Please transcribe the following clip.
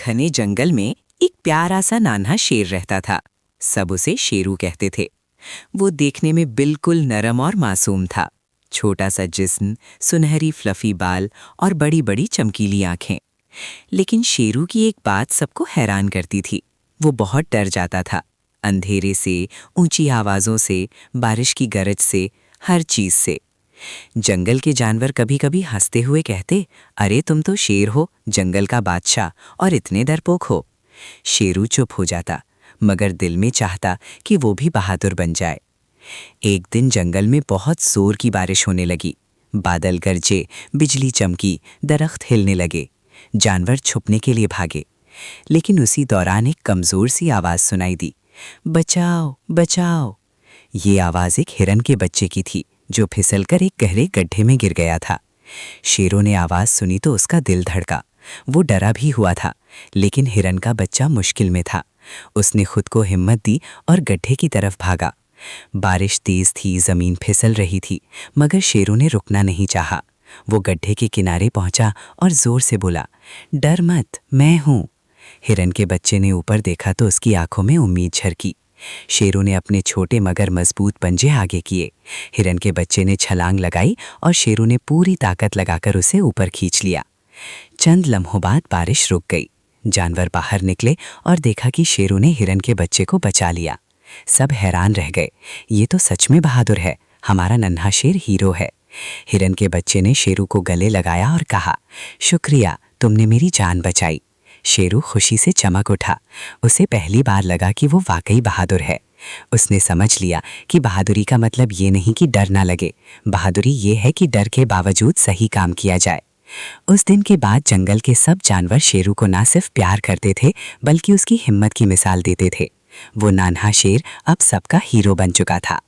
घने जंगल में एक प्यारा सा नान्हा शेर रहता था। सब उसे शेरू कहते थे। वो देखने में बिल्कुल नरम और मासूम था। छोटा सा जिस्म, सुनहरी फ्लफी बाल और बड़ी बड़ी चमकीली आंखें। लेकिन शेरू की एक बात सबको हैरान करती थी। वो बहुत डर जाता था, अंधेरे से, ऊंची आवाज़ों से, बारिश की गरज से, हर चीज़ से। जंगल के जानवर कभी कभी हंसते हुए कहते, अरे तुम तो शेर हो, जंगल का बादशाह, और इतने डरपोक हो। शेरू चुप हो जाता, मगर दिल में चाहता कि वो भी बहादुर बन जाए। एक दिन जंगल में बहुत जोर की बारिश होने लगी। बादल गरजे, बिजली चमकी, दरख्त हिलने लगे। जानवर छुपने के लिए भागे, लेकिन उसी दौरान एक कमजोर सी आवाज़ सुनाई दी, बचाओ बचाओ। ये आवाज़ एक हिरन के बच्चे की थी, जो फिसलकर एक गहरे गड्ढे में गिर गया था। शेरों ने आवाज़ सुनी तो उसका दिल धड़का। वो डरा भी हुआ था, लेकिन हिरन का बच्चा मुश्किल में था। उसने खुद को हिम्मत दी और गड्ढे की तरफ भागा। बारिश तेज थी, ज़मीन फिसल रही थी, मगर शेरों ने रुकना नहीं चाहा। वो गड्ढे के किनारे पहुंचा और जोर से बोला, डर मत, मैं हूँ। हिरन के बच्चे ने ऊपर देखा तो उसकी आंखों में उम्मीद झलकी। शेरों ने अपने छोटे मगर मजबूत पंजे आगे किए। हिरन के बच्चे ने छलांग लगाई और शेरों ने पूरी ताकत लगाकर उसे ऊपर खींच लिया। चंद लम्हों बाद बारिश रुक गई। जानवर बाहर निकले और देखा कि शेरों ने हिरन के बच्चे को बचा लिया। सब हैरान रह गए, ये तो सच में बहादुर है, हमारा नन्हा शेर हीरो है। हिरन के बच्चे ने शेरू को गले लगाया और कहा, शुक्रिया, तुमने मेरी जान बचाई। शेरू खुशी से चमक उठा। उसे पहली बार लगा कि वो वाकई बहादुर है। उसने समझ लिया कि बहादुरी का मतलब ये नहीं कि डर ना लगे, बहादुरी ये है कि डर के बावजूद सही काम किया जाए। उस दिन के बाद जंगल के सब जानवर शेरू को ना सिर्फ प्यार करते थे, बल्कि उसकी हिम्मत की मिसाल देते थे। वो नान्हा शेर अब सबका हीरो बन चुका था।